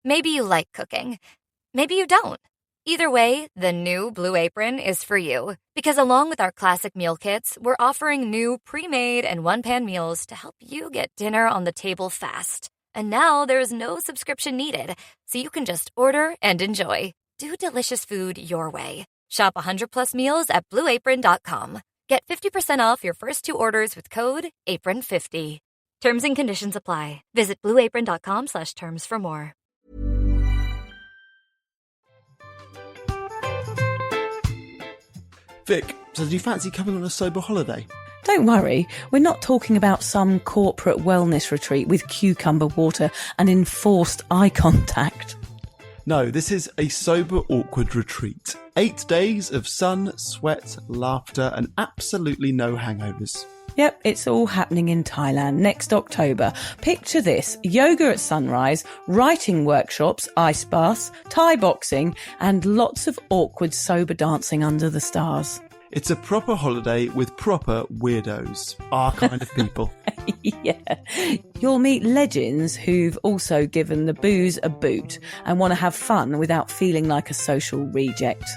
Maybe you like cooking. Maybe you don't. Either way, the new Blue Apron is for you. Because along with our classic meal kits, we're offering new pre-made and one-pan meals to help you get dinner on the table fast. And now there's no subscription needed, so you can just order and enjoy. Do delicious food your way. Shop 100 plus meals at blueapron.com. Get 50% off your first 2 orders with code APRON50. Terms and conditions apply. Visit blueapron.com/terms for more. Vic, so do you fancy coming on a sober holiday? Don't worry, we're not talking about some corporate wellness retreat with cucumber water and enforced eye contact. No, this is a sober awkward retreat. 8 days of sun, sweat, laughter and absolutely no hangovers. Yep, it's all happening in Thailand next October. Picture this: yoga at sunrise, writing workshops, ice baths, Thai boxing, and lots of awkward sober dancing under the stars. It's a proper holiday with proper weirdos. Our kind of people. Yeah. You'll meet legends who've also given the booze a boot and want to have fun without feeling like a social reject.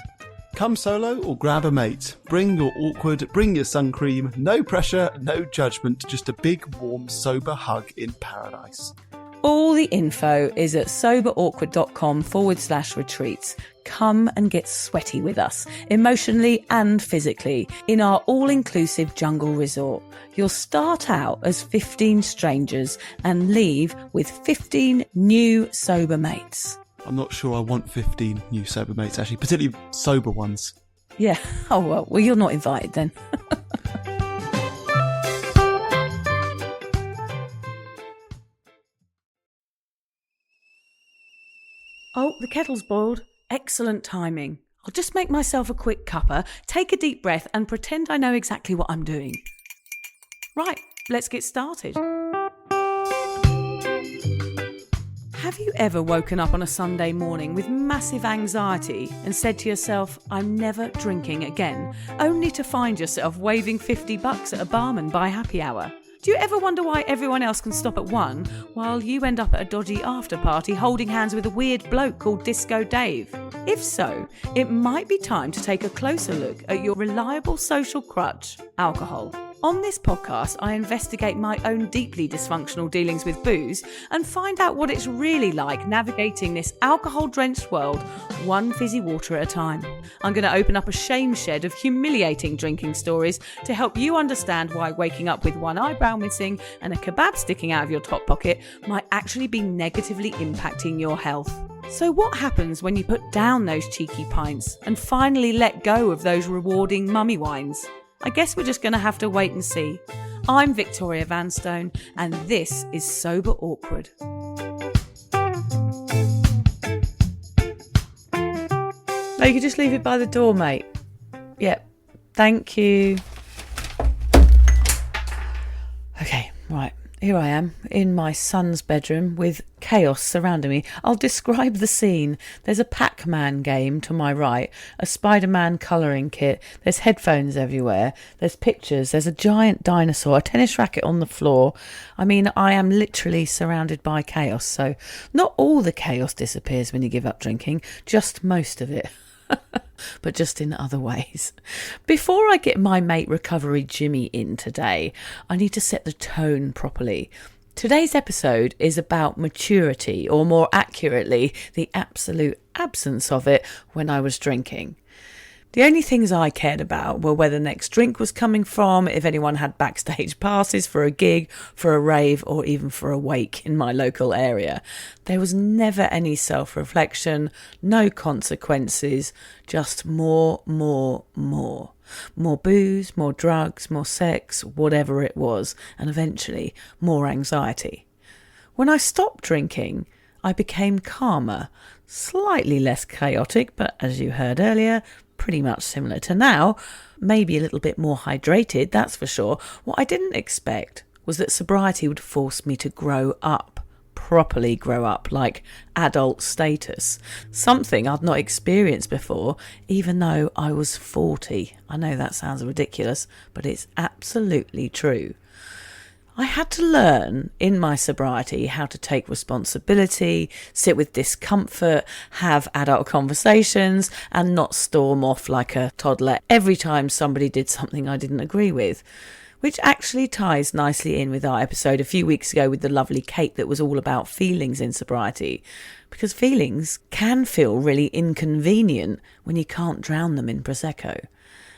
Come solo or grab a mate. Bring your awkward, bring your sun cream. No pressure, no judgment, just a big, warm, sober hug in paradise. All the info is at soberawkward.com/retreats. Come and get sweaty with us, emotionally and physically, in our all-inclusive jungle resort. You'll start out as 15 strangers and leave with 15 new sober mates. I'm not sure I want 15 new sober mates, actually, particularly sober ones. Yeah. Oh, well, you're not invited then. Oh, the kettle's boiled. Excellent timing. I'll just make myself a quick cuppa, take a deep breath and pretend I know exactly what I'm doing. Right, let's get started. Have you ever woken up on a Sunday morning with massive anxiety and said to yourself, I'm never drinking again, only to find yourself waving $50 at a barman by happy hour? Do you ever wonder why everyone else can stop at 1 while you end up at a dodgy after party holding hands with a weird bloke called Disco Dave? If so, it might be time to take a closer look at your reliable social crutch, alcohol. On this podcast, I investigate my own deeply dysfunctional dealings with booze and find out what it's really like navigating this alcohol-drenched world, one fizzy water at a time. I'm going to open up a shame shed of humiliating drinking stories to help you understand why waking up with one eyebrow missing and a kebab sticking out of your top pocket might actually be negatively impacting your health. So what happens when you put down those cheeky pints and finally let go of those rewarding mummy wines? I guess we're just going to have to wait and see. I'm Victoria Vanstone, and this is Sober Awkward. No, you could just leave it by the door, mate. Yep, thank you. Okay, right. Here I am in my son's bedroom with chaos surrounding me. I'll describe the scene. There's a Pac-Man game to my right, a Spider-Man colouring kit, there's headphones everywhere, there's pictures, there's a giant dinosaur, a tennis racket on the floor. I mean, I am literally surrounded by chaos, so not all the chaos disappears when you give up drinking, just most of it. But just in other ways. Before I get my mate Recovery Jimmy in today, I need to set the tone properly. Today's episode is about maturity, or more accurately, the absolute absence of it when I was drinking. The only things I cared about were where the next drink was coming from, if anyone had backstage passes for a gig, for a rave, or even for a wake in my local area. There was never any self-reflection, no consequences, just more. More booze, more drugs, more sex, whatever it was, and eventually more anxiety. When I stopped drinking, I became calmer, slightly less chaotic, but as you heard earlier, pretty much similar to now, maybe a little bit more hydrated, that's for sure. What I didn't expect was that sobriety would force me to grow up, properly grow up, like adult status. Something I'd not experienced before, even though I was 40. I know that sounds ridiculous, but it's absolutely true. I had to learn in my sobriety how to take responsibility, sit with discomfort, have adult conversations, and not storm off like a toddler every time somebody did something I didn't agree with. Which actually ties nicely in with our episode a few weeks ago with the lovely Kate that was all about feelings in sobriety. Because feelings can feel really inconvenient when you can't drown them in Prosecco.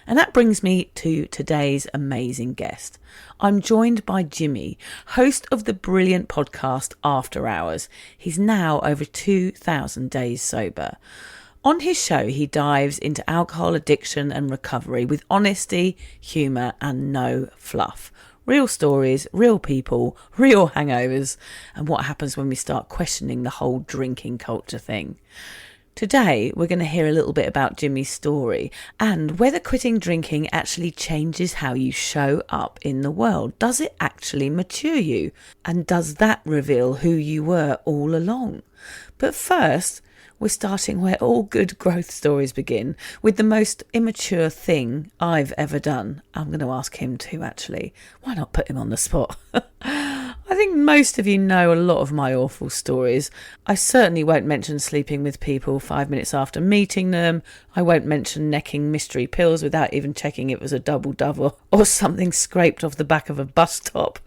And that brings me to today's amazing guest. I'm joined by Jimmy, host of the brilliant podcast After Hours. He's now over 2,000 days sober. On his show, he dives into alcohol addiction and recovery with honesty, humour and no fluff. Real stories, real people, real hangovers, and what happens when we start questioning the whole drinking culture thing. Today, we're going to hear a little bit about Jimmy's story and whether quitting drinking actually changes how you show up in the world. Does it actually mature you? And does that reveal who you were all along? But first, we're starting where all good growth stories begin, with the most immature thing I've ever done. I'm going to ask him too, actually. Why not put him on the spot? I think most of you know a lot of my awful stories. I certainly won't mention sleeping with people 5 minutes after meeting them. I won't mention necking mystery pills without even checking it was a double or something scraped off the back of a bus top.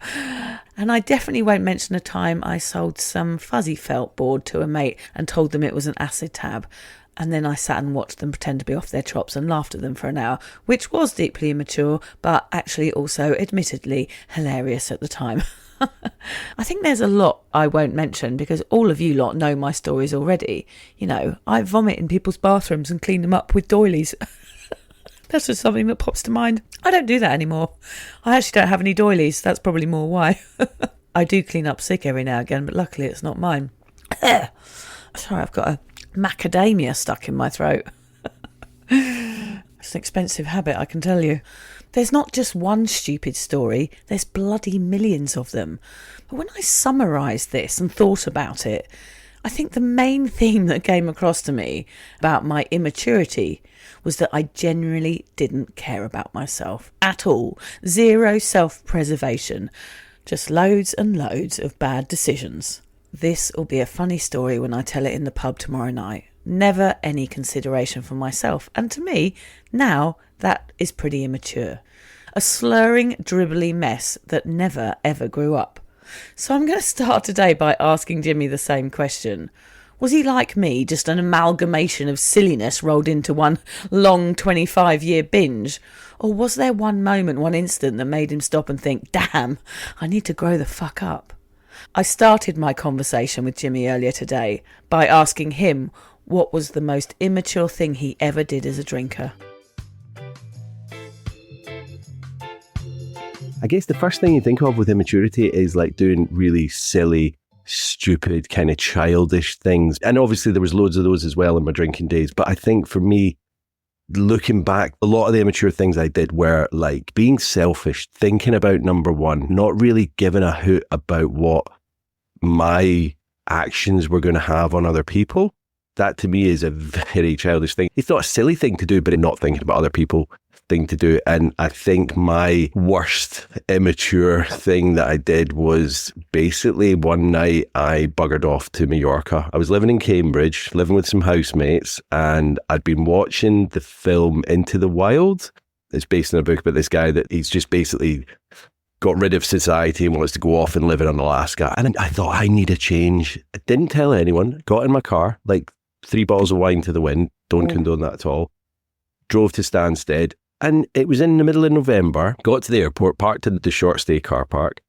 And I definitely won't mention a time I sold some fuzzy felt board to a mate and told them it was an acid tab. And then I sat and watched them pretend to be off their chops and laughed at them for an hour, which was deeply immature, but actually also admittedly hilarious at the time. I think there's a lot I won't mention because all of you lot know my stories already. You know, I vomit in people's bathrooms and clean them up with doilies. That's just something that pops to mind. I don't do that anymore. I actually don't have any doilies. That's probably more why. I do clean up sick every now and again, but luckily it's not mine. Sorry, I've got a macadamia stuck in my throat. It's an expensive habit, I can tell you. There's not just one stupid story, there's bloody millions of them. But when I summarised this and thought about it, I think the main theme that came across to me about my immaturity was that I genuinely didn't care about myself at all. Zero self-preservation. Just loads and loads of bad decisions. This will be a funny story when I tell it in the pub tomorrow night. Never any consideration for myself. And to me, now that is pretty immature. A slurring, dribbly mess that never ever grew up. So I'm going to start today by asking Jimmy the same question. Was he like me, just an amalgamation of silliness rolled into one long 25-year binge? Or was there one moment, one instant that made him stop and think, damn, I need to grow the fuck up? I started my conversation with Jimmy earlier today by asking him what was the most immature thing he ever did as a drinker. I guess the first thing you think of with immaturity is like doing really silly, stupid, kind of childish things. And obviously there was loads of those as well in my drinking days. But I think for me, looking back, a lot of the immature things I did were like being selfish, thinking about number one, not really giving a hoot about what my actions were going to have on other people. That to me is a very childish thing. It's not a silly thing to do, but not thinking about other people thing to do. And I think my worst immature thing that I did was basically one night I buggered off to Majorca. I was living in Cambridge, living with some housemates, and I'd been watching the film Into the Wild. It's based on a book about this guy that he's just basically got rid of society and wants to go off and live in Alaska. And I thought, I need a change. I didn't tell anyone. Got in my car, like 3 bottles of wine to the wind. Don't condone that at all. Drove to Stansted. And it was in the middle of November. Got to the airport, parked in the short stay car park.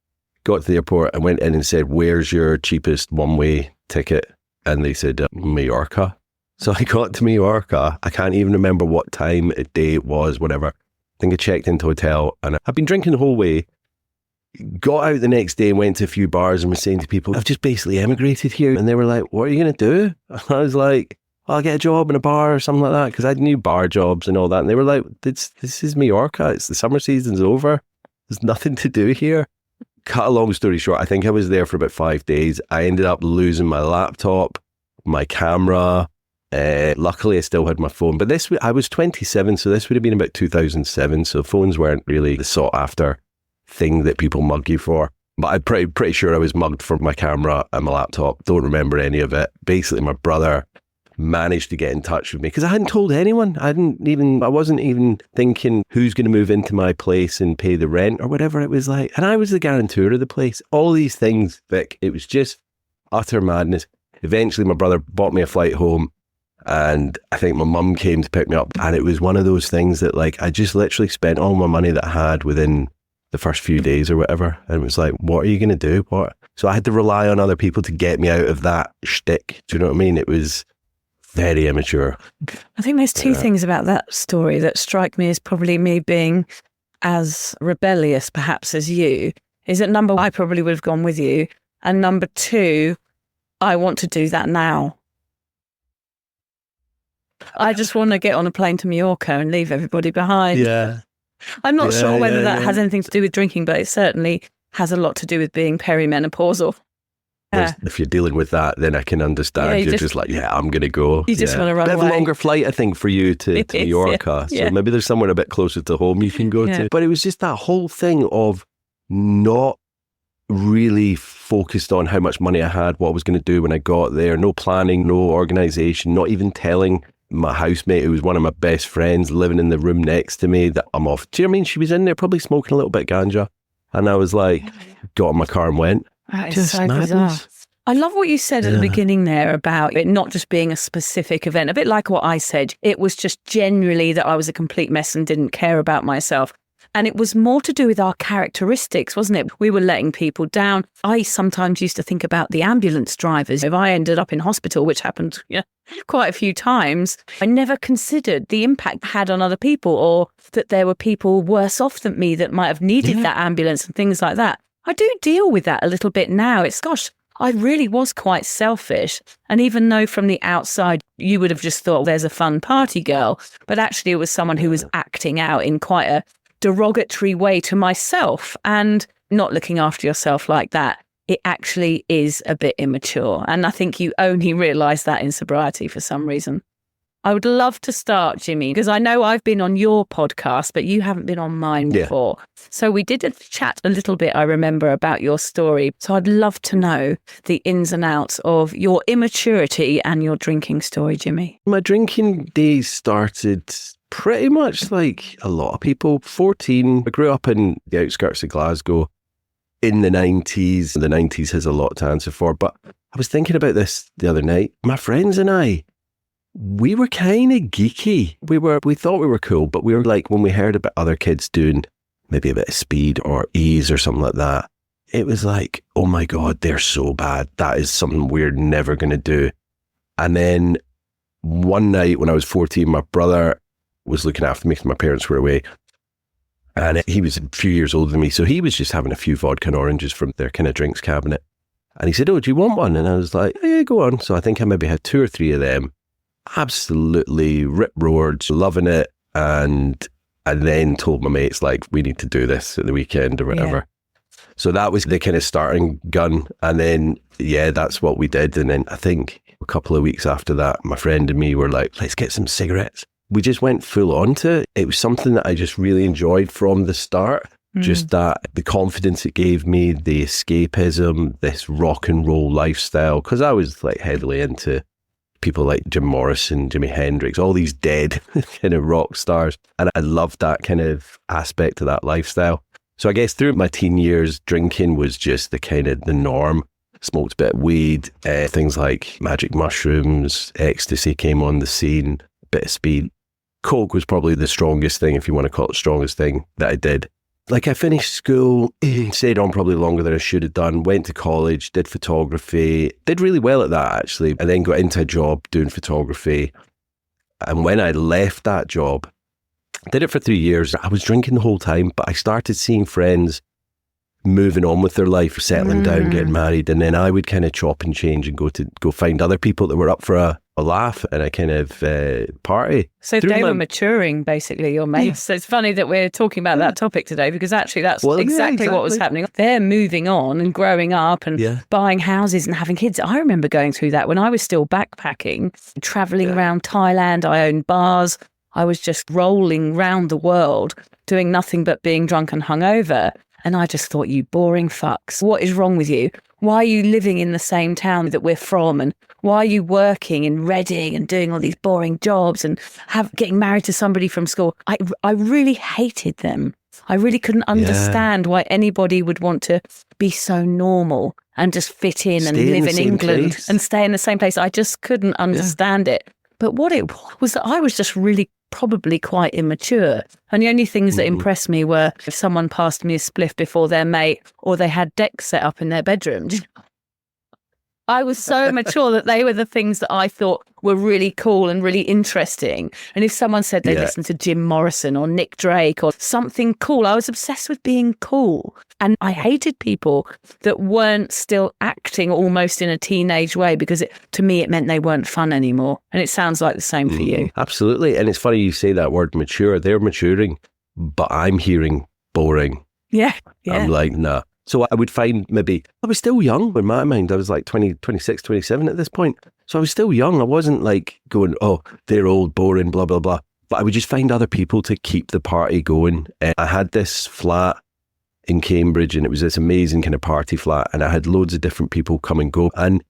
Got to the airport and went in and said, where's your cheapest one-way ticket? And they said, Majorca. So I got to Majorca. I can't even remember what time of day it was, whatever. I think I checked into a hotel and I've been drinking the whole way. Got out the next day and went to a few bars and was saying to people, I've just basically emigrated here. And they were like, what are you going to do? And I was like, I'll get a job in a bar or something like that, because I knew bar jobs and all that. And they were like, this is Majorca. It's the summer season's over. There's nothing to do here. Cut a long story short, I think I was there for about 5 days. I ended up losing my laptop, my camera. Luckily, I still had my phone. But I was 27, so this would have been about 2007. So phones weren't really the sought after thing that people mug you for. But I'm pretty sure I was mugged for my camera and my laptop. Don't remember any of it. Basically, my brother managed to get in touch with me because I hadn't told anyone. I wasn't even thinking who's going to move into my place and pay the rent or whatever it was like. And I was the guarantor of the place. All these things, Vic, it was just utter madness. Eventually, my brother bought me a flight home, and I think my mum came to pick me up. And it was one of those things that, like, I just literally spent all my money that I had within the first few days or whatever. And it was like, what are you going to do? What? So I had to rely on other people to get me out of that shtick. Do you know what I mean? It was very immature. I think there's two things about that story that strike me as probably me being as rebellious perhaps as you, is that number one, I probably would have gone with you. And number two, I want to do that now. I just want to get on a plane to Majorca and leave everybody behind. Yeah. I'm not sure whether that has anything to do with drinking, but it certainly has a lot to do with being perimenopausal. If you're dealing with that, then I can understand. You're just like, I'm going to go. You just want to run away. Bit of a longer flight, I think, for you to Majorca. So maybe there's somewhere a bit closer to home you can go to. But it was just that whole thing of not really focused on how much money I had, what I was going to do when I got there. No planning, no organisation, not even telling my housemate, who was one of my best friends, living in the room next to me, that I'm off. Do you know what I mean? She was in there probably smoking a little bit of ganja. And I was like, got in my car and went. That is so bizarre. I love what you said at the beginning there about it not just being a specific event, a bit like what I said. It was just generally that I was a complete mess and didn't care about myself. And it was more to do with our characteristics, wasn't it? We were letting people down. I sometimes used to think about the ambulance drivers. If I ended up in hospital, which happened quite a few times, I never considered the impact it had on other people, or that there were people worse off than me that might have needed that ambulance and things like that. I do deal with that a little bit now. I really was quite selfish. And even though from the outside, you would have just thought there's a fun party girl, but actually it was someone who was acting out in quite a derogatory way to myself, and not looking after yourself like that. It actually is a bit immature. And I think you only realise that in sobriety for some reason. I would love to start, Jimmy, because I know I've been on your podcast, but you haven't been on mine before. So we did chat a little bit, I remember, about your story. So I'd love to know the ins and outs of your immaturity and your drinking story, Jimmy. My drinking days started pretty much like a lot of people. 14, I grew up in the outskirts of Glasgow in the 90s. The 90s has a lot to answer for. But I was thinking about this the other night. My friends and I, we were kind of geeky. We thought we were cool, but we were like, when we heard about other kids doing maybe a bit of speed or ease or something like that, it was like, oh my God, they're so bad. That is something we're never going to do. And then one night when I was 14, my brother was looking after me because my parents were away. And he was a few years older than me. So he was just having a few vodka and oranges from their kind of drinks cabinet. And he said, oh, do you want one? And I was like, yeah, go on. So I think I maybe had 2 or 3 of them. Absolutely rip-roared, loving it, and then told my mates, like, we need to do this at the weekend or whatever. So that was the kind of starting gun, and then that's what we did. And then I think a couple of weeks after that, my friend and me were like, let's get some cigarettes. We just went full on to it. It was something that I just really enjoyed from the start. Just that, the confidence it gave me, the escapism, this rock and roll lifestyle, because I was like heavily into people like Jim Morrison, Jimi Hendrix, all these dead kind of rock stars. And I loved that kind of aspect of that lifestyle. So I guess through my teen years, drinking was just the kind of the norm. Smoked a bit of weed, things like magic mushrooms, ecstasy came on the scene, a bit of speed. Coke was probably the strongest thing, if you want to call it the strongest thing, that I did. Like, I finished school, stayed on probably longer than I should have done, went to college, did photography, did really well at that actually, and then got into a job doing photography. And when I left that job, did it for 3 years, I was drinking the whole time, but I started seeing friends moving on with their life, settling down, getting married, and then I would kind of chop and change and go find other people that were up for a laugh and a kind of party. So they were maturing, basically, your mates. Yeah. So it's funny that we're talking about that topic today, because actually that's exactly what was happening. They're moving on and growing up and buying houses and having kids. I remember going through that when I was still backpacking, travelling around Thailand. I owned bars. I was just rolling round the world, doing nothing but being drunk and hungover. And I just thought, you boring fucks, what is wrong with you? Why are you living in the same town that we're from? And why are you working in Reading and doing all these boring jobs and getting married to somebody from school? I really hated them. I really couldn't understand why anybody would want to be so normal and just fit in and live in England and stay in the same place. I just couldn't understand it. But what it was that I was just really probably quite immature. And the only things that impressed me were if someone passed me a spliff before their mate or they had decks set up in their bedroom. I was so mature that they were the things that I thought were really cool and really interesting. And if someone said they listened to Jim Morrison or Nick Drake or something cool, I was obsessed with being cool. And I hated people that weren't still acting almost in a teenage way because to me, it meant they weren't fun anymore. And it sounds like the same for you. Absolutely. And it's funny you say that word mature. They're maturing, but I'm hearing boring. Yeah. I'm like, nah. So I would find maybe, I was still young in my mind. I was like 20, 26, 27 at this point. So I was still young. I wasn't like going, oh, they're old, boring, blah, blah, blah. But I would just find other people to keep the party going. I had this flat in Cambridge and it was this amazing kind of party flat. And I had loads of different people come and go. And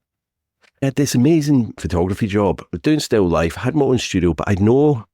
I had this amazing photography job. I was doing still life. I had my own studio, but I had no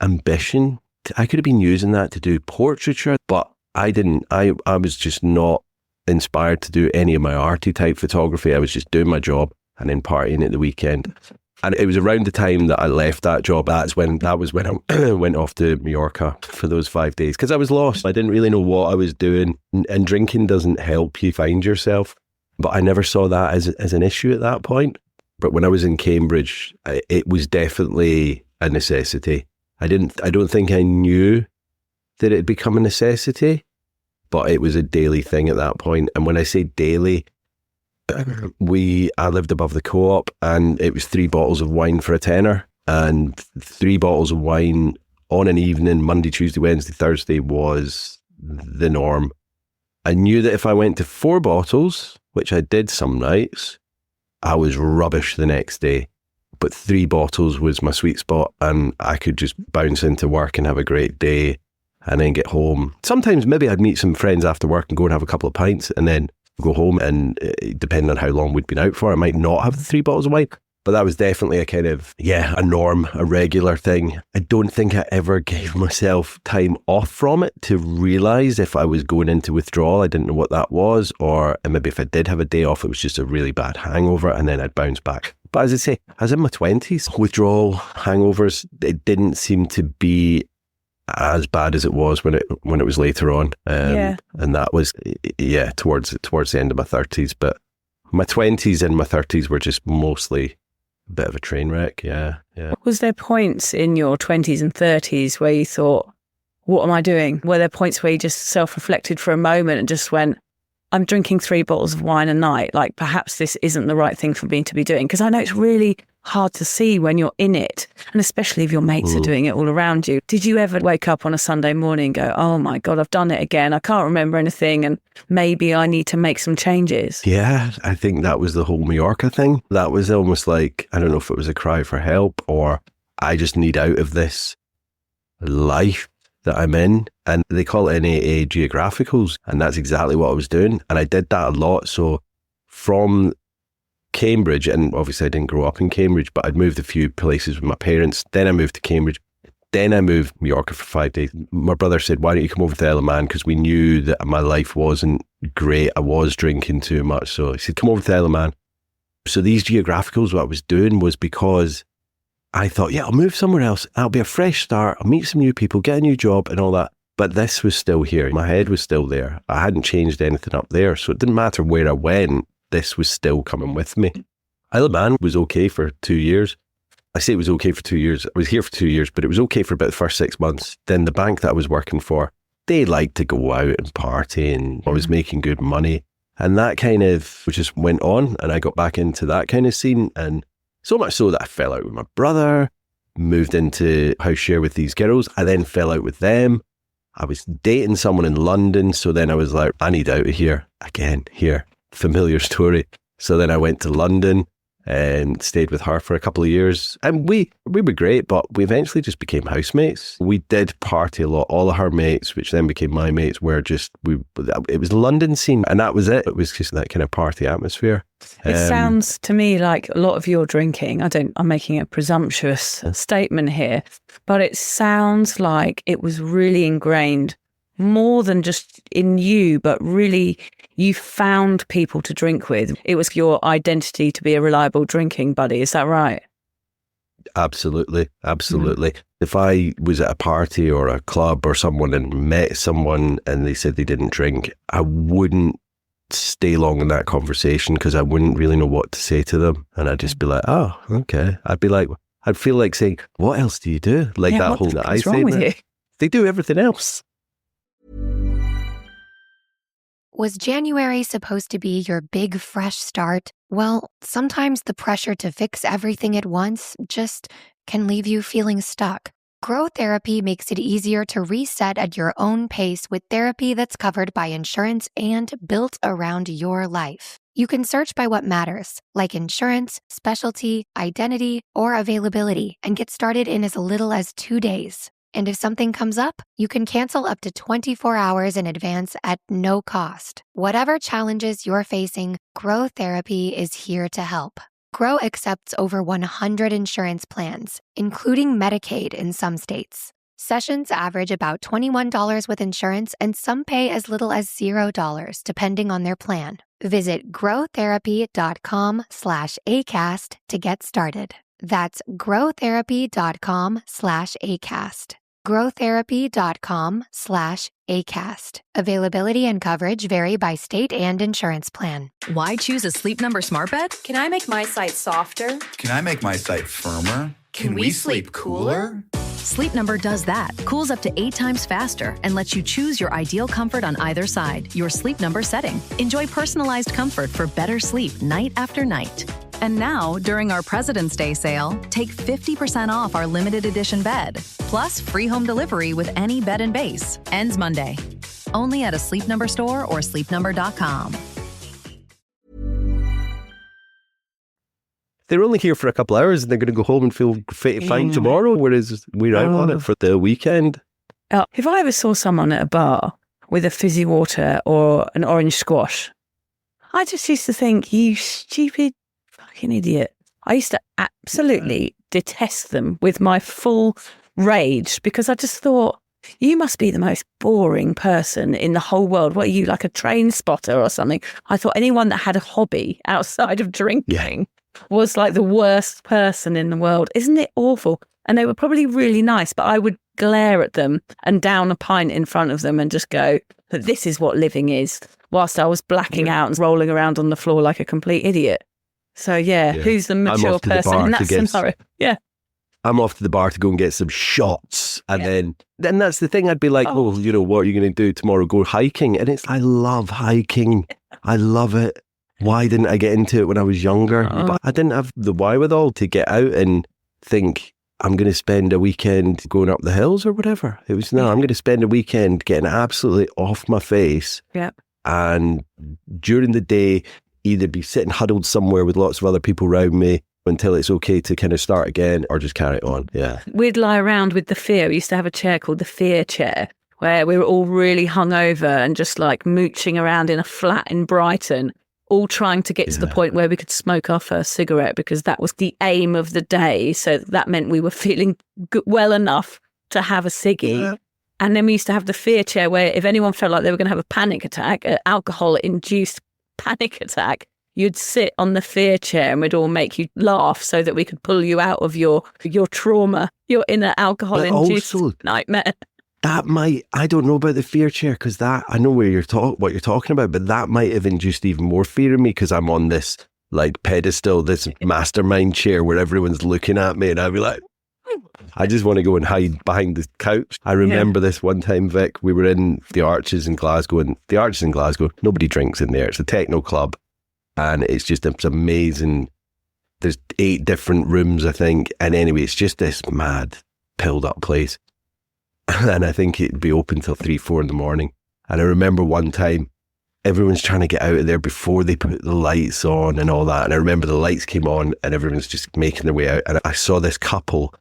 ambition. I could have been using that to do portraiture, but I didn't. I was just not inspired to do any of my arty type photography. I was just doing my job and then partying at the weekend. And it was around the time that I left that job. That was when I went off to Majorca for those 5 days because I was lost. I didn't really know what I was doing, and drinking doesn't help you find yourself. But I never saw that as an issue at that point. But when I was in Cambridge, it was definitely a necessity. I don't think I knew that it'd become a necessity, but it was a daily thing at that point. And when I say daily, I lived above the Co-op and it was 3 bottles of wine for a tenner, and 3 bottles of wine on an evening, Monday, Tuesday, Wednesday, Thursday was the norm. I knew that if I went to 4 bottles, which I did some nights, I was rubbish the next day. But 3 bottles was my sweet spot and I could just bounce into work and have a great day and then get home. Sometimes maybe I'd meet some friends after work and go and have a couple of pints and then go home, and depending on how long we'd been out for, I might not have the 3 bottles of wine. But that was definitely a kind of, a norm, a regular thing. I don't think I ever gave myself time off from it to realise if I was going into withdrawal. I didn't know what that was, or maybe if I did have a day off, it was just a really bad hangover and then I'd bounce back. But as I say, I was in my 20s, withdrawal, hangovers, it didn't seem to be as bad as it was when it was later on. And that was, towards the end of my 30s. But my 20s and my 30s were just mostly a bit of a train wreck. Yeah. Was there points in your 20s and 30s where you thought, what am I doing? Were there points where you just self-reflected for a moment and just went, I'm drinking 3 bottles of wine a night. Like, perhaps this isn't the right thing for me to be doing. Because I know it's really hard to see when you're in it. And especially if your mates are doing it all around you. Did you ever wake up on a Sunday morning and go, oh my God, I've done it again. I can't remember anything. And maybe I need to make some changes. Yeah, I think that was the whole Majorca thing. That was almost like, I don't know if it was a cry for help or I just need out of this life that I'm in. And they call it NAA geographicals. And that's exactly what I was doing. And I did that a lot. So from Cambridge, and obviously I didn't grow up in Cambridge, but I'd moved a few places with my parents. Then I moved to Cambridge. Then I moved to Majorca for 5 days. My brother said, why don't you come over to Isle of Man? Because we knew that my life wasn't great. I was drinking too much. So he said, come over to Isle of Man. So these geographicals, what I was doing was because I thought, I'll move somewhere else. That'll be a fresh start. I'll meet some new people, get a new job and all that. But this was still here. My head was still there. I hadn't changed anything up there. So it didn't matter where I went. This was still coming with me. Isle of Man was okay for 2 years. I say it was okay for 2 years. I was here for 2 years, but it was okay for about the first 6 months. Then the bank that I was working for, they liked to go out and party and I was making good money. And that kind of just went on and I got back into that kind of scene. And so much so that I fell out with my brother, moved into house share with these girls. I then fell out with them. I was dating someone in London. So then I was like, I need out of here. Again, here. Familiar story. So then I went to London and stayed with her for a couple of years. And we were great, but we eventually just became housemates. We did party a lot. All of her mates, which then became my mates, were just, it was the London scene, and that was it. It was just that kind of party atmosphere. It sounds to me like a lot of your drinking, I'm making a presumptuous statement here, but it sounds like it was really ingrained more than just in you, but really you found people to drink with. It was your identity to be a reliable drinking buddy. Is that right? Absolutely. If I was at a party or a club or someone and met someone and they said they didn't drink, I wouldn't stay long in that conversation because I wouldn't really know what to say to them. And I'd just be like, oh, okay. I'd feel like saying, what else do you do? Like that whole that I say. What's wrong with you? They do everything else. Was January supposed to be your big fresh start? Well, sometimes the pressure to fix everything at once just can leave you feeling stuck. Grow Therapy makes it easier to reset at your own pace with therapy that's covered by insurance and built around your life. You can search by what matters, like insurance, specialty, identity, or availability, and get started in as little as 2 days. And if something comes up, you can cancel up to 24 hours in advance at no cost. Whatever challenges you're facing, Grow Therapy is here to help. Grow accepts over 100 insurance plans, including Medicaid in some states. Sessions average about $21 with insurance, and some pay as little as $0, depending on their plan. Visit growtherapy.com/ACAST to get started. That's growtherapy.com/ACAST. growtherapy.com/ACAST. Availability and coverage vary by state and insurance plan. Why choose a Sleep Number smart bed? Can I make my site softer? Can I make my site firmer? Can we sleep cooler? Sleep Number does that. Cools up to 8 times faster and lets you choose your ideal comfort on either side, your Sleep Number setting. Enjoy personalized comfort for better sleep night after night. And now, during our President's Day sale, take 50% off our limited edition bed, plus free home delivery with any bed and base. Ends Monday. Only at a Sleep Number store or sleepnumber.com. They're only here for a couple hours and they're going to go home and feel fine tomorrow, whereas we're out on it for the weekend. If I ever saw someone at a bar with a fizzy water or an orange squash, I just used to think, you stupid fucking idiot. I used to absolutely detest them with my full rage because I just thought, you must be the most boring person in the whole world. What are you, like a train spotter or something? I thought anyone that had a hobby outside of drinking was like the worst person in the world. Isn't it awful? And they were probably really nice, but I would glare at them and down a pint in front of them and just go, this is what living is, whilst I was blacking out and rolling around on the floor like a complete idiot. So who's the mature person in that scenario? Yeah. I'm off to the bar to go and get some shots. And then that's the thing. I'd be like, what are you going to do tomorrow? Go hiking. And I love hiking. I love it. Why didn't I get into it when I was younger? But I didn't have the wherewithal to get out and think, I'm going to spend a weekend going up the hills or whatever. It was, I'm going to spend a weekend getting absolutely off my face. Yep. And during the day, either be sitting huddled somewhere with lots of other people around me until it's okay to kind of start again or just carry on. Yeah. We'd lie around with the fear. We used to have a chair called the fear chair where we were all really hungover and just like mooching around in a flat in Brighton, all trying to get to the point where we could smoke our first cigarette because that was the aim of the day. So that meant we were feeling well enough to have a ciggy. Yeah. And then we used to have the fear chair where if anyone felt like they were going to have a panic attack, an alcohol-induced panic attack, you'd sit on the fear chair and we'd all make you laugh so that we could pull you out of your trauma, your inner alcohol-induced nightmare. That might, I don't know about the fear chair because that, I know what you're talking about, but that might have induced even more fear in me because I'm on this like pedestal, this mastermind chair where everyone's looking at me and I'd be like, I just want to go and hide behind the couch. I remember this one time, Vic, we were in the Arches in Glasgow, and the Arches in Glasgow, nobody drinks in there. It's a techno club and it's amazing. There's 8 different rooms, I think. And anyway, it's just this mad pilled up place. And I think it'd be open till 3-4 in the morning. And I remember one time everyone's trying to get out of there before they put the lights on and all that. And I remember the lights came on and everyone's just making their way out. And I saw this couple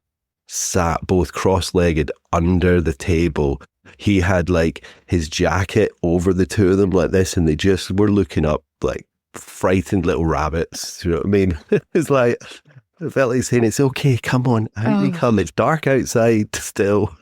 sat both cross-legged under the table. He had like his jacket over the two of them like this, and they just were looking up like frightened little rabbits. You know what I mean? It's like, I felt like saying, it's okay, come on, out you come. It's dark outside still.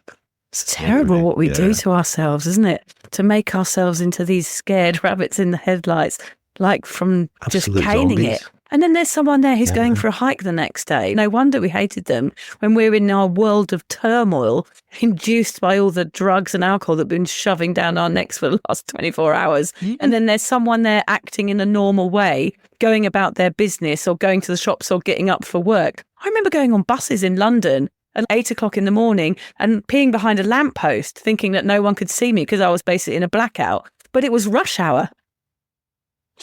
It's terrible what we do to ourselves, isn't it? To make ourselves into these scared rabbits in the headlights, like from Absolute just caning zombies. it. And then there's someone there who's going for a hike the next day. No wonder we hated them when we're in our world of turmoil induced by all the drugs and alcohol that have been shoving down our necks for the last 24 hours. And then there's someone there acting in a normal way, going about their business or going to the shops or getting up for work. I remember going on buses in London at 8 o'clock in the morning and peeing behind a lamppost, thinking that no one could see me because I was basically in a blackout. But it was rush hour.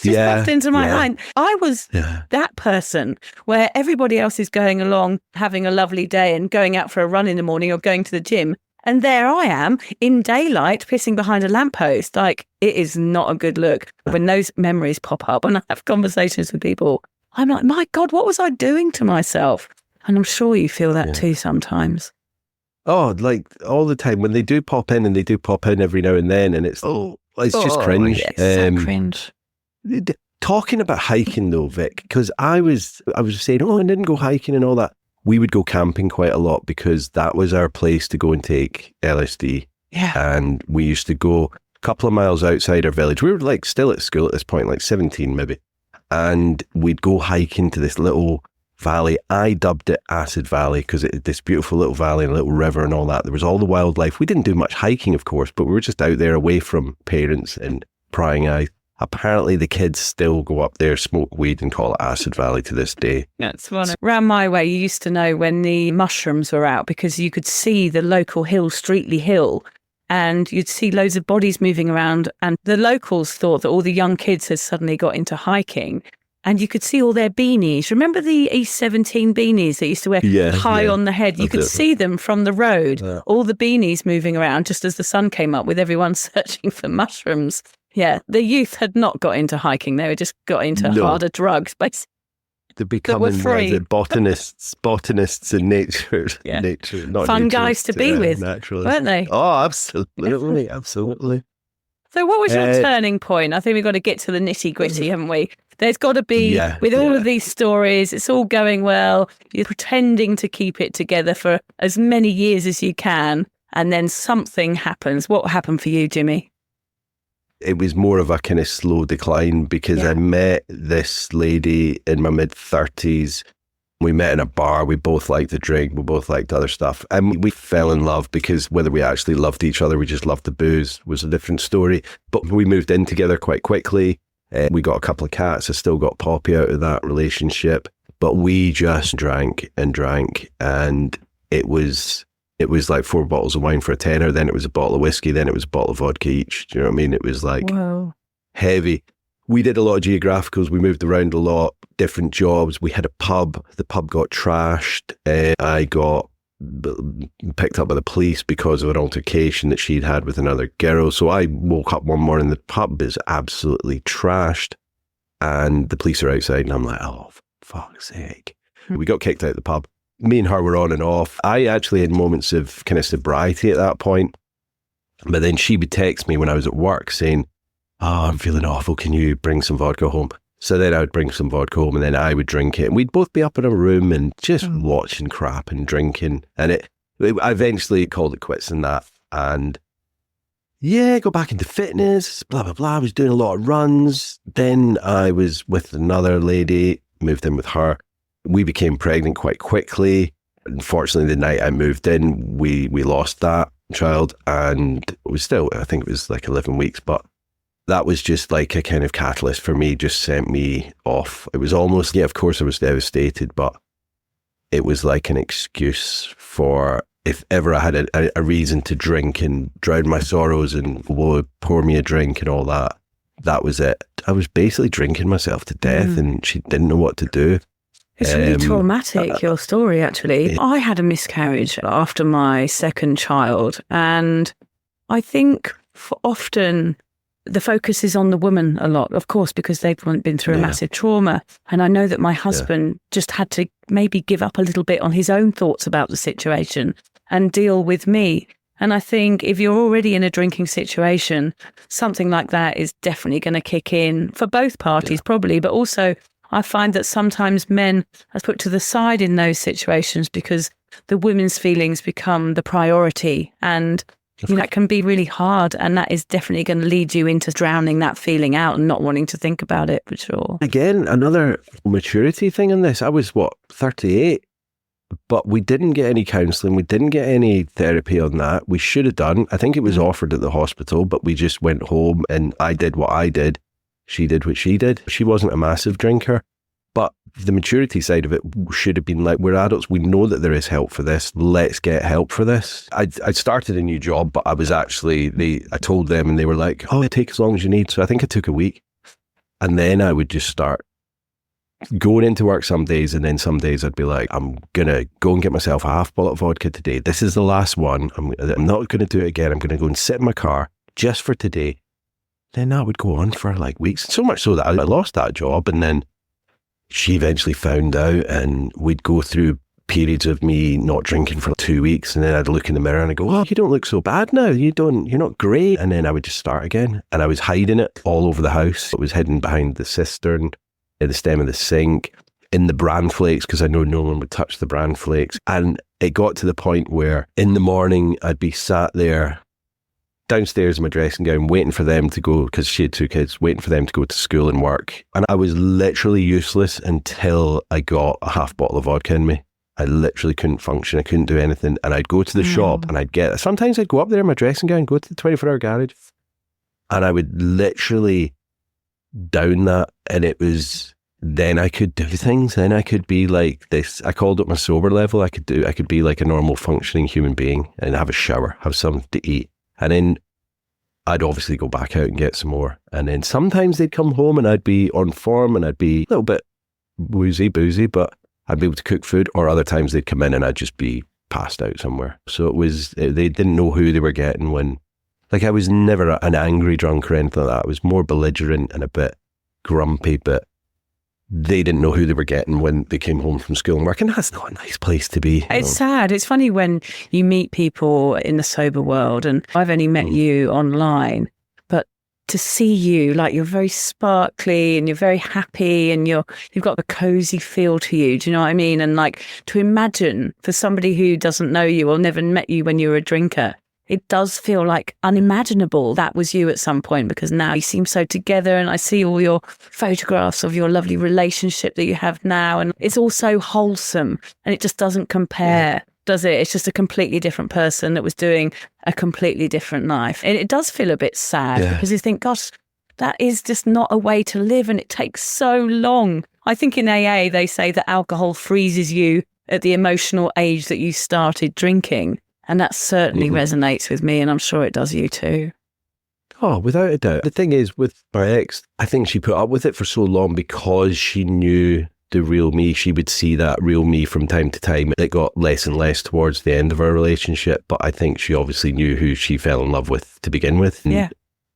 Just popped into my mind. I was that person where everybody else is going along, having a lovely day and going out for a run in the morning or going to the gym. And there I am in daylight, pissing behind a lamppost. Like, it is not a good look. When those memories pop up and I have conversations with people, I'm like, my God, what was I doing to myself? And I'm sure you feel that too sometimes. Oh, like all the time when they do pop in, and they do pop in every now and then, and it's just cringe. Yes, so cringe. Talking about hiking though, Vic, because I was saying, I didn't go hiking and all that. We would go camping quite a lot because that was our place to go and take LSD. Yeah. And we used to go a couple of miles outside our village. We were like still at school at this point, like 17 maybe. And we'd go hiking to this little valley. I dubbed it Acid Valley because it had this beautiful little valley and a little river and all that. There was all the wildlife. We didn't do much hiking, of course, but we were just out there away from parents and prying eyes. Apparently the kids still go up there, smoke weed and call it Acid Valley to this day. That's funny. Round my way, you used to know when the mushrooms were out because you could see the local hill, Streetley Hill, and you'd see loads of bodies moving around. And the locals thought that all the young kids had suddenly got into hiking. And you could see all their beanies. Remember the E17 beanies that used to wear high on the head? You could see them from the road, all the beanies moving around just as the sun came up with everyone searching for mushrooms. Yeah, the youth had not got into hiking. They were just got into harder drugs, basically. They're becoming the botanists in nature. Yeah. Nature, not fun guys to be with, weren't they? Oh, absolutely, absolutely. So what was your turning point? I think we've got to get to the nitty gritty, haven't we? There's got to be, with all of these stories, it's all going well. You're pretending to keep it together for as many years as you can. And then something happens. What happened for you, Jimmy? It was more of a kind of slow decline because I met this lady in my mid-30s. We met in a bar. We both liked to drink. We both liked other stuff. And we fell in love because whether we actually loved each other, we just loved the booze, was a different story. But we moved in together quite quickly. We got a couple of cats. I still got Poppy out of that relationship. But we just drank and drank. And it was like 4 bottles of wine for a tenner. Then it was a bottle of whiskey. Then it was a bottle of vodka each. Do you know what I mean? It was like heavy. We did a lot of geographicals. We moved around a lot, different jobs. We had a pub. The pub got trashed. I got picked up by the police because of an altercation that she'd had with another girl. So I woke up one morning, the pub is absolutely trashed. And the police are outside. And I'm like, oh, for fuck's sake. We got kicked out of the pub. Me and her were on and off. I actually had moments of kind of sobriety at that point. But then she would text me when I was at work saying, oh, I'm feeling awful. Can you bring some vodka home? So then I would bring some vodka home and then I would drink it. And we'd both be up in a room and just watching crap and drinking. And I eventually called it quits in that. And go back into fitness, blah, blah, blah. I was doing a lot of runs. Then I was with another lady, moved in with her. We became pregnant quite quickly. Unfortunately, the night I moved in, we lost that child, and it was still, I think it was like 11 weeks, but that was just like a kind of catalyst for me, just sent me off. It was almost, of course I was devastated, but it was like an excuse for if ever I had a reason to drink and drown my sorrows and pour me a drink and all that, that was it. I was basically drinking myself to death and she didn't know what to do. It's really traumatic, your story, actually. I had a miscarriage after my second child, and I think often the focus is on the woman a lot, of course, because they've been through a massive trauma. And I know that my husband just had to maybe give up a little bit on his own thoughts about the situation and deal with me. And I think if you're already in a drinking situation, something like that is definitely going to kick in for both parties, probably. But also, I find that sometimes men are put to the side in those situations because the women's feelings become the priority. And that can be really hard. And that is definitely going to lead you into drowning that feeling out and not wanting to think about it, for sure. Again, another maturity thing in this. I was, 38? But we didn't get any counselling. We didn't get any therapy on that. We should have done. I think it was offered at the hospital, but we just went home and I did what I did. She did what she did. She wasn't a massive drinker, but the maturity side of it should have been like, we're adults. We know that there is help for this. Let's get help for this. I started a new job, but I was actually, I told them and they were like, oh, take as long as you need. So I think it took a week. And then I would just start going into work some days, and then some days I'd be like, I'm going to go and get myself a half bottle of vodka today. This is the last one. I'm not going to do it again. I'm going to go and sit in my car just for today. Then that would go on for like weeks. So much so that I lost that job. And then she eventually found out, and we'd go through periods of me not drinking for 2 weeks. And then I'd look in the mirror and I'd go, oh, you don't look so bad now. You're not great. And then I would just start again. And I was hiding it all over the house. It was hidden behind the cistern, at the stem of the sink, in the bran flakes, because I know no one would touch the bran flakes. And it got to the point where in the morning I'd be sat there downstairs in my dressing gown waiting for them to go, because she had 2 kids, waiting for them to go to school and work. And I was literally useless until I got a half bottle of vodka in me. I literally couldn't function. I couldn't do anything. And I'd go to the shop and sometimes I'd go up there in my dressing gown, go to the 24-hour garage, and I would literally down that, and it was, then I could do things. Then I could be like this. I called it my sober level. I could be like a normal functioning human being and have a shower, have something to eat, and then I'd obviously go back out and get some more. And then sometimes they'd come home and I'd be on form and I'd be a little bit boozy, but I'd be able to cook food. Or other times they'd come in and I'd just be passed out somewhere. So they didn't know who they were getting when. Like, I was never an angry drunk or anything like that. I was more belligerent and a bit grumpy, but they didn't know who they were getting when they came home from school and work. And that's not a nice place to be. It's sad. It's funny when you meet people in the sober world, and I've only met you online, but to see you, like, you're very sparkly and you're very happy and you've got a cozy feel to you. Do you know what I mean? And like, to imagine for somebody who doesn't know you or never met you when you were a drinker, it does feel like unimaginable that was you at some point, because now you seem so together, and I see all your photographs of your lovely relationship that you have now, and it's all so wholesome, and it just doesn't compare, does it? It's just a completely different person that was doing a completely different life. And it does feel a bit sad because you think, gosh, that is just not a way to live, and it takes so long. I think in AA they say that alcohol freezes you at the emotional age that you started drinking. And that certainly resonates with me, and I'm sure it does you too. Oh, without a doubt. The thing is, with my ex, I think she put up with it for so long because she knew the real me. She would see that real me from time to time. It got less and less towards the end of our relationship, but I think she obviously knew who she fell in love with to begin with.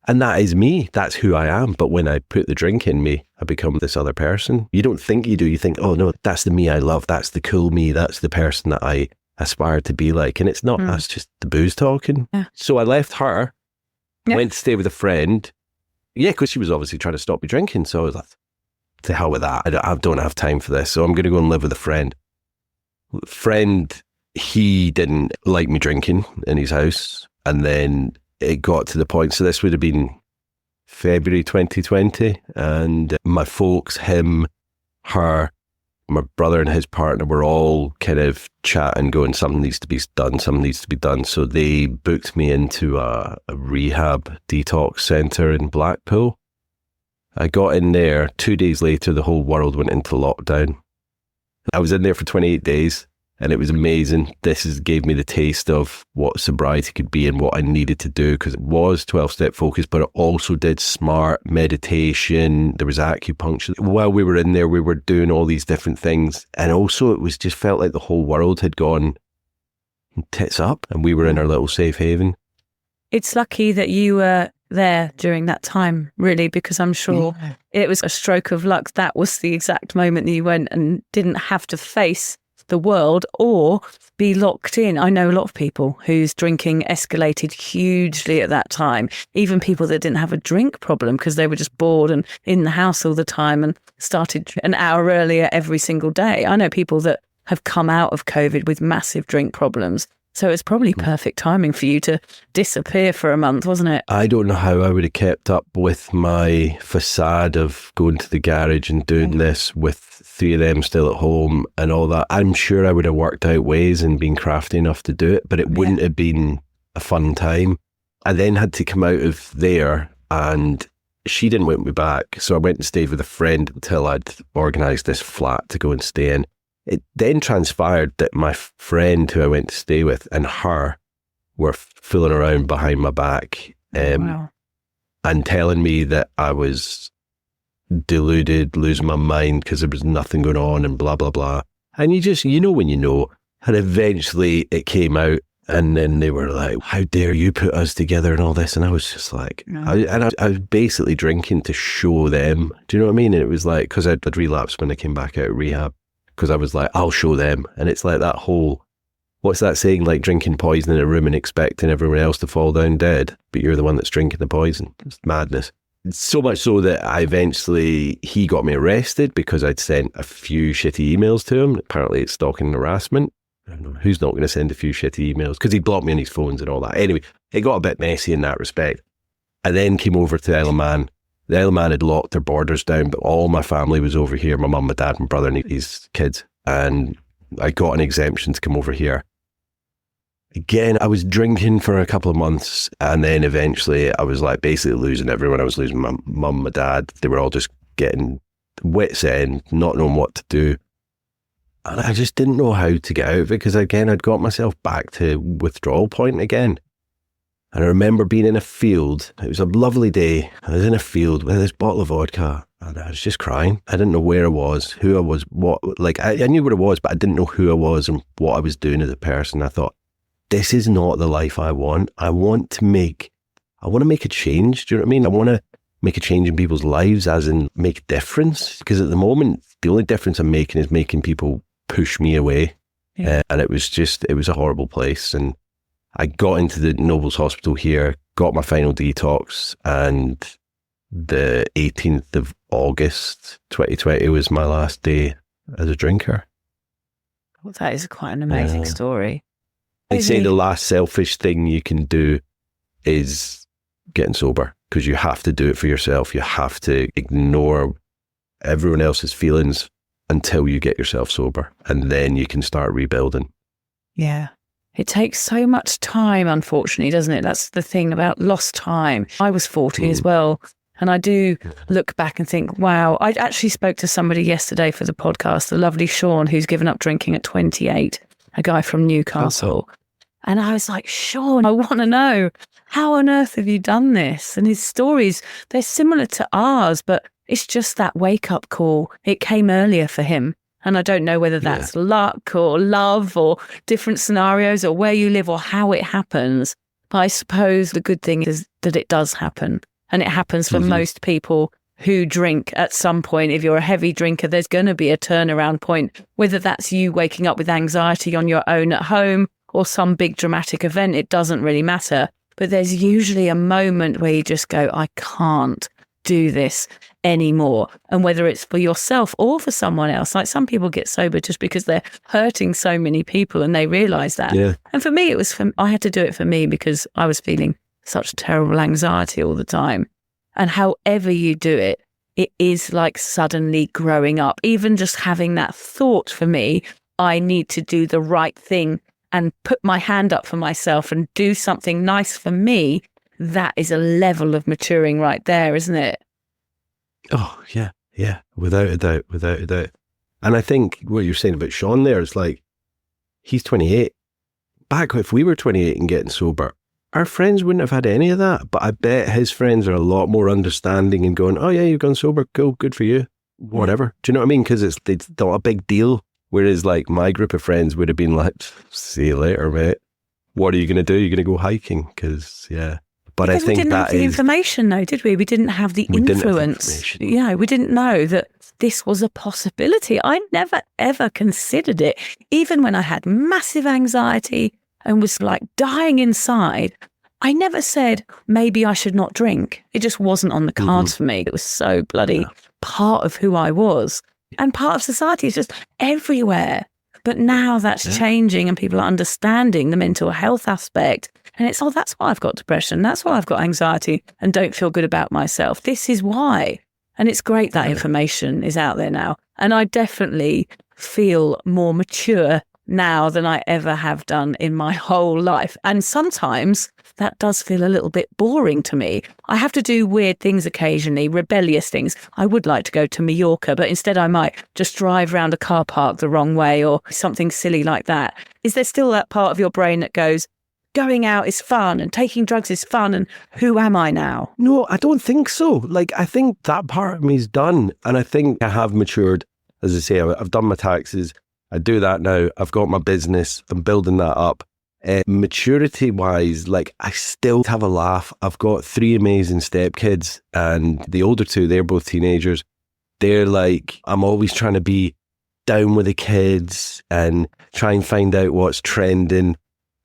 And that is me. That's who I am. But when I put the drink in me, I become this other person. You don't think you do. You think, oh no, that's the me I love. That's the cool me. That's the person that I aspire to be like. And it's not, that's just the booze talking. So I left her, went to stay with a friend. Because she was obviously trying to stop me drinking. So I was like, to hell with that. I don't have time for this. So I'm going to go and live with a friend. He didn't like me drinking in his house. And then it got to the point, so this would have been February 2020. And my folks, him, her, my brother and his partner were all kind of chatting, going, something needs to be done. So they booked me into a rehab detox centre in Blackpool. I got in there. 2 days later, the whole world went into lockdown. I was in there for 28 days and it was amazing. Gave me the taste of what sobriety could be and what I needed to do, because it was 12-step focus, but it also did smart meditation. There was acupuncture. While we were in there, we were doing all these different things. And also it was just felt like the whole world had gone tits up and we were in our little safe haven. It's lucky that you were there during that time, really, because I'm sure it was a stroke of luck. That was the exact moment that you went and didn't have to face the world or be locked in. I know a lot of people whose drinking escalated hugely at that time, even people that didn't have a drink problem because they were just bored and in the house all the time and started an hour earlier every single day. I know people that have come out of COVID with massive drink problems. So it's probably perfect timing for you to disappear for a month, wasn't it? I don't know how I would have kept up with my facade of going to the garage and doing this with 3 of them still at home and all that. I'm sure I would have worked out ways and been crafty enough to do it, but it wouldn't have been a fun time. I then had to come out of there and she didn't want me back. So I went and stayed with a friend until I'd organised this flat to go and stay in. It then transpired that my friend who I went to stay with and her were fooling around behind my back and telling me that I was deluded, losing my mind because there was nothing going on and blah, blah, blah. And you know when you know. And eventually it came out and then they were like, how dare you put us together and all this. And I was just like, I was basically drinking to show them. Do you know what I mean? And it was like, because I'd relapsed when I came back out of rehab. Because I was like, I'll show them. And it's like that whole, what's that saying, like drinking poison in a room and expecting everyone else to fall down dead, but you're the one that's drinking the poison. It's madness. So much so that he got me arrested because I'd sent a few shitty emails to him. Apparently it's stalking and harassment. I don't know who's not going to send a few shitty emails because he blocked me on his phones and all that. Anyway, it got a bit messy in that respect. I then came over to Isle of Man. The Isle of Man had locked their borders down, but all my family was over here, my mum, my dad, my brother and his kids. And I got an exemption to come over here. Again, I was drinking for a couple of months and then eventually I was like basically losing everyone. I was losing my mum, my dad. They were all just getting wits end, not knowing what to do. And I just didn't know how to get out of it because again, I'd got myself back to withdrawal point again. And I remember being in a field. It was a lovely day. I was in a field with this bottle of vodka and I was just crying. I didn't know where I was, who I was, what, like I knew where I was, but I didn't know who I was and what I was doing as a person. I thought, this is not the life I want. I want to make a change. Do you know what I mean? I want to make a change in people's lives as in make a difference. Because at the moment, the only difference I'm making is making people push me away. Yeah. And it was a horrible place. And I got into the Nobles Hospital here, got my final detox, and the 18th of August 2020 was my last day as a drinker. Well, that is quite an amazing story. I'd say the last selfish thing you can do is getting sober because you have to do it for yourself. You have to ignore everyone else's feelings until you get yourself sober, and then you can start rebuilding. Yeah. It takes so much time, unfortunately, doesn't it? That's the thing about lost time. I was 40 as well. And I do look back and think, wow, I actually spoke to somebody yesterday for the podcast, the lovely Sean, who's given up drinking at 28, a guy from Newcastle. And I was like, Sean, I want to know, how on earth have you done this? And his stories, they're similar to ours, but it's just that wake-up call. It came earlier for him. And I don't know whether that's luck or love or different scenarios or where you live or how it happens. But I suppose the good thing is that it does happen. And it happens for most people who drink at some point. If you're a heavy drinker, there's going to be a turnaround point, whether that's you waking up with anxiety on your own at home or some big dramatic event, it doesn't really matter. But there's usually a moment where you just go, I can't do this anymore. And whether it's for yourself or for someone else, like some people get sober just because they're hurting so many people and they realize that. Yeah. And for me, I had to do it for me because I was feeling such terrible anxiety all the time. And however you do it, it is like suddenly growing up. Even just having that thought for me, I need to do the right thing and put my hand up for myself and do something nice for me. That is a level of maturing right there, isn't it? Oh, yeah. Yeah. Without a doubt. And I think what you're saying about Sean there is like, he's 28. Back if we were 28 and getting sober, our friends wouldn't have had any of that. But I bet his friends are a lot more understanding and going, oh yeah, you've gone sober. Cool. Good for you. Whatever. Do you know what I mean? Because it's not a big deal. Whereas like my group of friends would have been like, see you later, mate. What are you going to do? You're going to go hiking? Because, yeah. But because I think we didn't have the information, though, did we? We didn't have the influence. We didn't know that this was a possibility. I never, ever considered it. Even when I had massive anxiety and was like dying inside, I never said, maybe I should not drink. It just wasn't on the cards for me. It was so bloody part of who I was. And part of society is just everywhere. But now that's changing and people are understanding the mental health aspect. And it's, that's why I've got depression. That's why I've got anxiety and don't feel good about myself. This is why. And it's great that information is out there now. And I definitely feel more mature now than I ever have done in my whole life. And sometimes that does feel a little bit boring to me. I have to do weird things occasionally, rebellious things. I would like to go to Majorca, but instead I might just drive around a car park the wrong way or something silly like that. Is there still that part of your brain that goes, going out is fun and taking drugs is fun and who am I now? No, I don't think so. Like, I think that part of me is done. And I think I have matured. As I say, I've done my taxes. I do that now. I've got my business. I'm building that up. Maturity wise, like, I still have a laugh. I've got 3 amazing stepkids and the older 2, they're both teenagers. They're like, I'm always trying to be down with the kids and try and find out what's trending.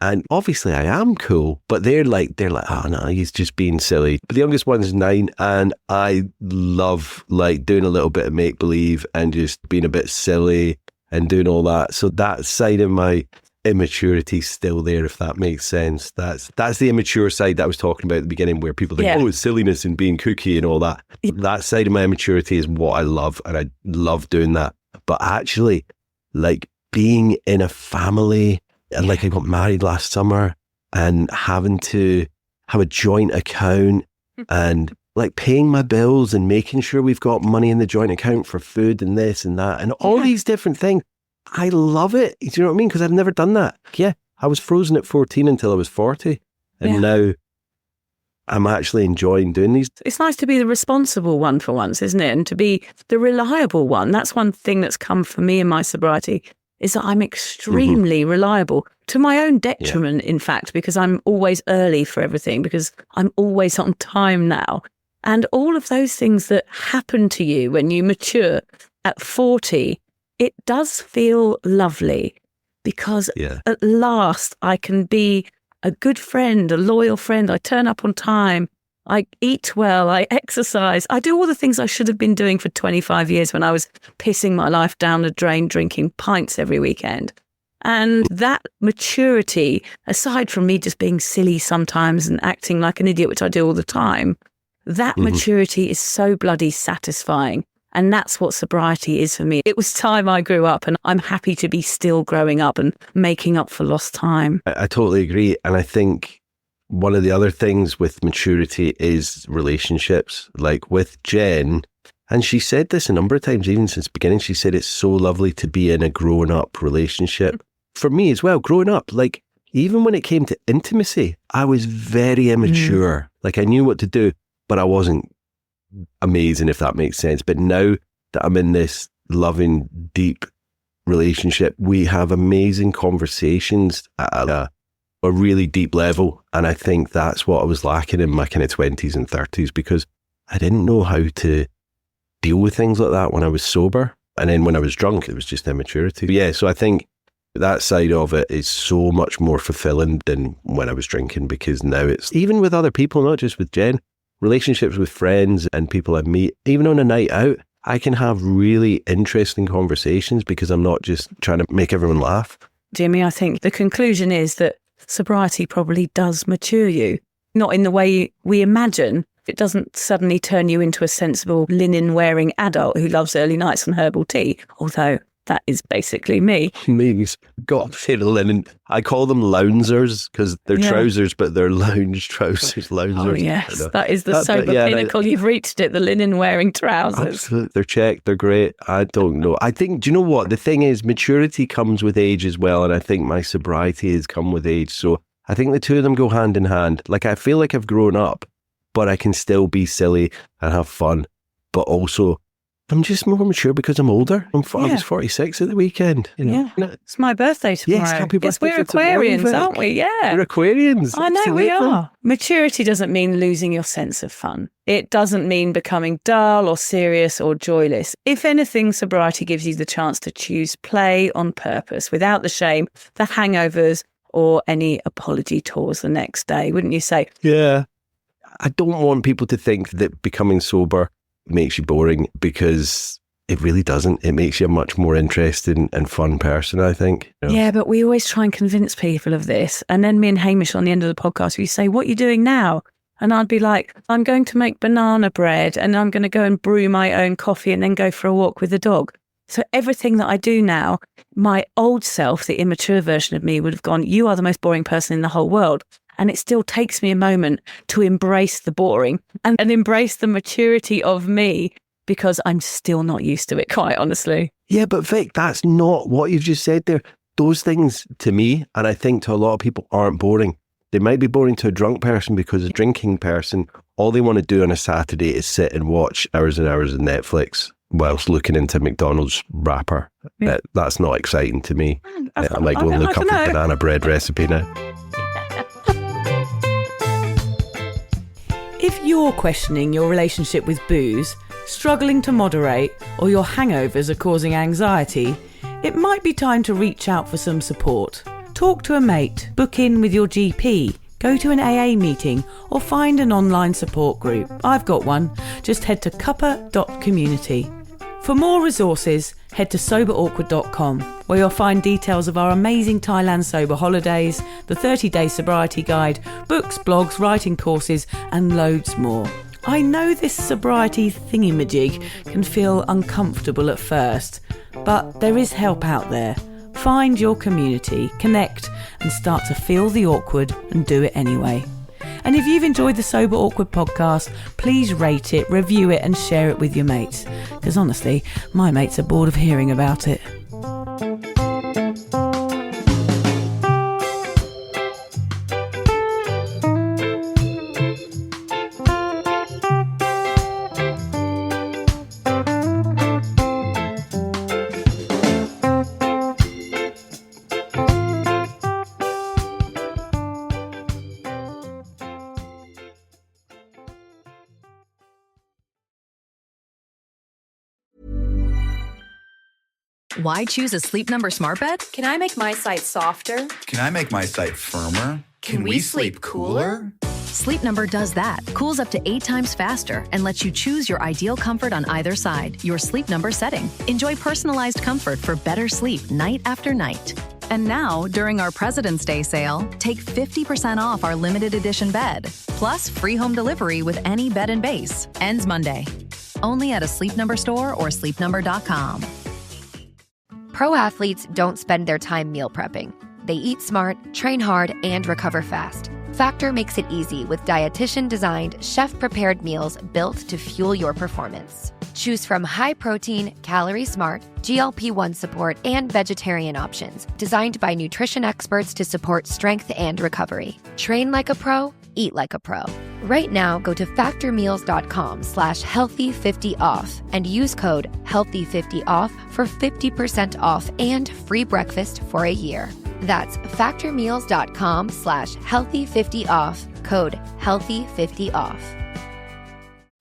And obviously I am cool, but they're like, oh no, he's just being silly. But the youngest one's 9 and I love like doing a little bit of make believe and just being a bit silly and doing all that. So that side of my immaturity is still there, if that makes sense. That's the immature side that I was talking about at the beginning, where people think, oh, it's silliness and being kooky and all that. That side of my immaturity is what I love, and I love doing that. But actually, like being in a family, and like I got married last summer and having to have a joint account and like paying my bills and making sure we've got money in the joint account for food and this and that and all these different things. I love it. Do you know what I mean? Because I've never done that. Yeah, I was frozen at 14 until I was 40. And now I'm actually enjoying doing these. It's nice to be the responsible one for once, isn't it? And to be the reliable one. That's one thing that's come for me in my sobriety, is that I'm extremely reliable, to my own detriment, in fact, because I'm always early for everything, because I'm always on time now. And all of those things that happen to you when you mature at 40, it does feel lovely, because at last I can be a good friend, a loyal friend. I turn up on time. I eat well, I exercise, I do all the things I should have been doing for 25 years when I was pissing my life down the drain, drinking pints every weekend. And that maturity, aside from me just being silly sometimes and acting like an idiot, which I do all the time, that maturity is so bloody satisfying. And that's what sobriety is for me. It was time I grew up, and I'm happy to be still growing up and making up for lost time. I totally agree. And I think one of the other things with maturity is relationships. Like with Jen, and she said this a number of times, even since the beginning, she said it's so lovely to be in a grown up relationship. For me as well, growing up, like even when it came to intimacy, I was very immature. Like I knew what to do, but I wasn't amazing, if that makes sense. But now that I'm in this loving, deep relationship, we have amazing conversations at a really deep level. And I think that's what I was lacking in my kind of 20s and 30s, because I didn't know how to deal with things like that when I was sober. And then when I was drunk, it was just immaturity. Yeah, so I think that side of it is so much more fulfilling than when I was drinking, because now it's, even with other people, not just with Jen, relationships with friends and people I meet, even on a night out, I can have really interesting conversations because I'm not just trying to make everyone laugh. Jimmy, I think the conclusion is that sobriety probably does mature you, not in the way we imagine. It doesn't suddenly turn you into a sensible linen-wearing adult who loves early nights and herbal tea, although that is basically me. Me's got a bit of linen. I call them loungers because they're trousers, but they're lounge trousers, loungers. Oh, yes. That is the sober pinnacle. You've reached it, the linen-wearing trousers. Absolutely. They're checked. They're great. I don't know. I think, do you know what? The thing is, maturity comes with age as well. And I think my sobriety has come with age. So I think the two of them go hand in hand. Like, I feel like I've grown up, but I can still be silly and have fun, but also I'm just more mature because I'm older. I was 46 at the weekend. You know? Yeah. It's my birthday tomorrow. Yes, happy birthday. We're Aquarians, aren't we? Yeah. We're Aquarians. I know Absolutely. we are. Maturity doesn't mean losing your sense of fun. It doesn't mean becoming dull or serious or joyless. If anything, sobriety gives you the chance to choose play on purpose without the shame, the hangovers, or any apology tours the next day, wouldn't you say? Yeah. I don't want people to think that becoming sober makes you boring, because it really doesn't. It makes you a much more interesting and fun person, I think. You know? Yeah, but we always try and convince people of this. And then me and Hamish on the end of the podcast, we say, what are you doing now? And I'd be like, I'm going to make banana bread and I'm going to go and brew my own coffee and then go for a walk with the dog. So everything that I do now, my old self, the immature version of me, would have gone, you are the most boring person in the whole world. And it still takes me a moment to embrace the boring and embrace the maturity of me, because I'm still not used to it, quite honestly. Yeah, but Vic, that's not what you've just said there. Those things to me, and I think to a lot of people, aren't boring. They might be boring to a drunk person, because a drinking person, all they want to do on a Saturday is sit and watch hours and hours of Netflix whilst looking into McDonald's wrapper. Yeah. That's not exciting to me. I might go and look up a banana bread recipe now. If you're questioning your relationship with booze, struggling to moderate, or your hangovers are causing anxiety, it might be time to reach out for some support. Talk to a mate, book in with your GP, go to an AA meeting, or find an online support group. I've got one. Just head to cuppa.community. For more resources, head to soberawkward.com, where you'll find details of our amazing Thailand sober holidays, the 30-day sobriety guide, books, blogs, writing courses, and loads more. I know this sobriety thingamajig can feel uncomfortable at first, but there is help out there. Find your community, connect, and start to feel the awkward and do it anyway. And if you've enjoyed the Sober Awkward podcast, please rate it, review it, and share it with your mates. Because honestly, my mates are bored of hearing about it. Why choose a Sleep Number smart bed? Can I make my site softer? Can I make my site firmer? Can we sleep cooler? Sleep Number does that. Cools up to 8 times faster and lets you choose your ideal comfort on either side, your Sleep Number setting. Enjoy personalized comfort for better sleep night after night. And now, during our President's Day sale, take 50% off our limited edition bed, plus free home delivery with any bed and base. Ends Monday. Only at a Sleep Number store or sleepnumber.com. Pro athletes don't spend their time meal prepping. They eat smart, train hard, and recover fast. Factor makes it easy with dietitian-designed, chef-prepared meals built to fuel your performance. Choose from high-protein, calorie-smart, GLP-1 support, and vegetarian options designed by nutrition experts to support strength and recovery. Train like a pro, eat like a pro. Right now, go to factormeals.com/healthy50off and use code healthy50off for 50% off and free breakfast for a year. That's factormeals.com/healthy50off, code healthy50off.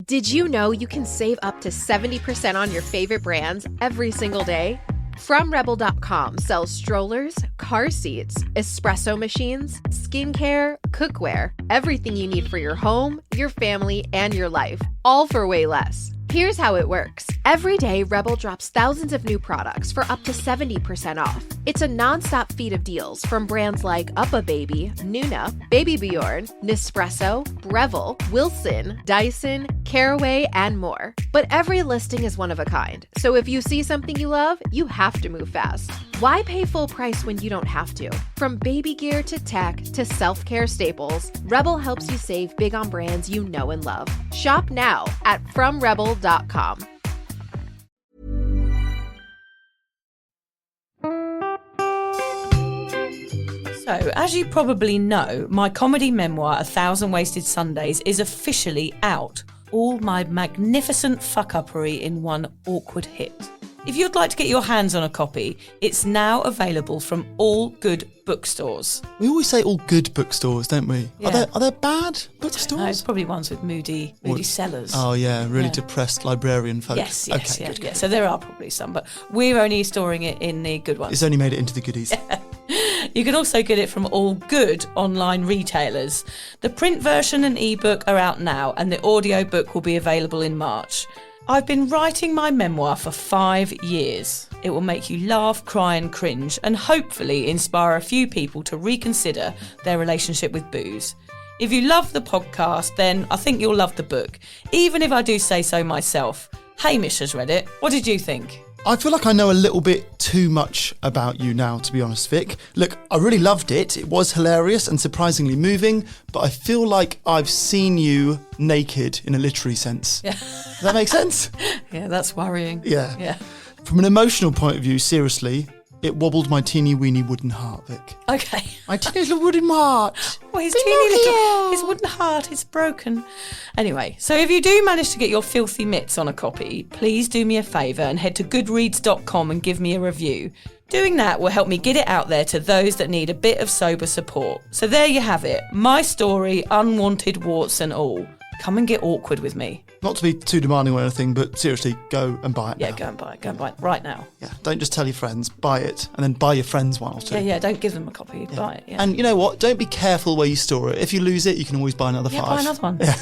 Did you know you can save up to 70% on your favorite brands every single day? FromRebel.com sells strollers, car seats, espresso machines, skincare, cookware, everything you need for your home, your family, and your life, all for way less. Here's how it works. Every day, Rebel drops thousands of new products for up to 70% off. It's a nonstop feed of deals from brands like UPPAbaby, Nuna, Baby Bjorn, Nespresso, Breville, Wilson, Dyson, Caraway, and more. But every listing is one of a kind. So if you see something you love, you have to move fast. Why pay full price when you don't have to? From baby gear to tech to self-care staples, Rebel helps you save big on brands you know and love. Shop now at FromRebel.com. So, as you probably know, my comedy memoir, 1,000 Wasted Sundays, is officially out. all my magnificent fuck-uppery in one awkward hit. If you'd like to get your hands on a copy, it's now available from all good bookstores. We always say all good bookstores, don't we? Yeah. Are there bad No, it's bookstores? probably ones with moody sellers. Oh yeah, really Yeah. depressed librarian folk. Yes, Okay, yeah, good. yeah. So there are probably some, but we're only storing it in the good ones. It's only made it into the goodies. You can also get it from all good online retailers. The print version and ebook are out now, and the audiobook will be available in March. I've been writing my memoir for 5 years. It will make you laugh, cry and cringe, and hopefully inspire a few people to reconsider their relationship with booze. If you love the podcast, then I think you'll love the book, even if I do say so myself. Hamish has read it. What did you think? I feel like I know a little bit too much about you now, to be honest, Vic. Look, I really loved it. It was hilarious and surprisingly moving, but I feel like I've seen you naked in a literary sense. Yeah. Does that make sense? Yeah, that's worrying. Yeah. Yeah. From an emotional point of view, seriously, it wobbled my teeny weeny wooden heart, Vic. Okay. My teeny little wooden heart. Well, his teeny little, his wooden heart is broken. Anyway, so if you do manage to get your filthy mitts on a copy, please do me a favour and head to goodreads.com and give me a review. Doing that will help me get it out there to those that need a bit of sober support. So there you have it. My story, unwanted warts and all. Come and get awkward with me. Not to be too demanding or anything, but seriously, go and buy it Yeah, now. go and buy it. Go and buy it right now. Yeah, don't just tell your friends, buy it, and then buy your friends one or two. Yeah, don't give them a copy. Buy it, yeah. And you know what? Don't be careful where you store it. If you lose it, you can always buy another 5. Buy another one. Yeah.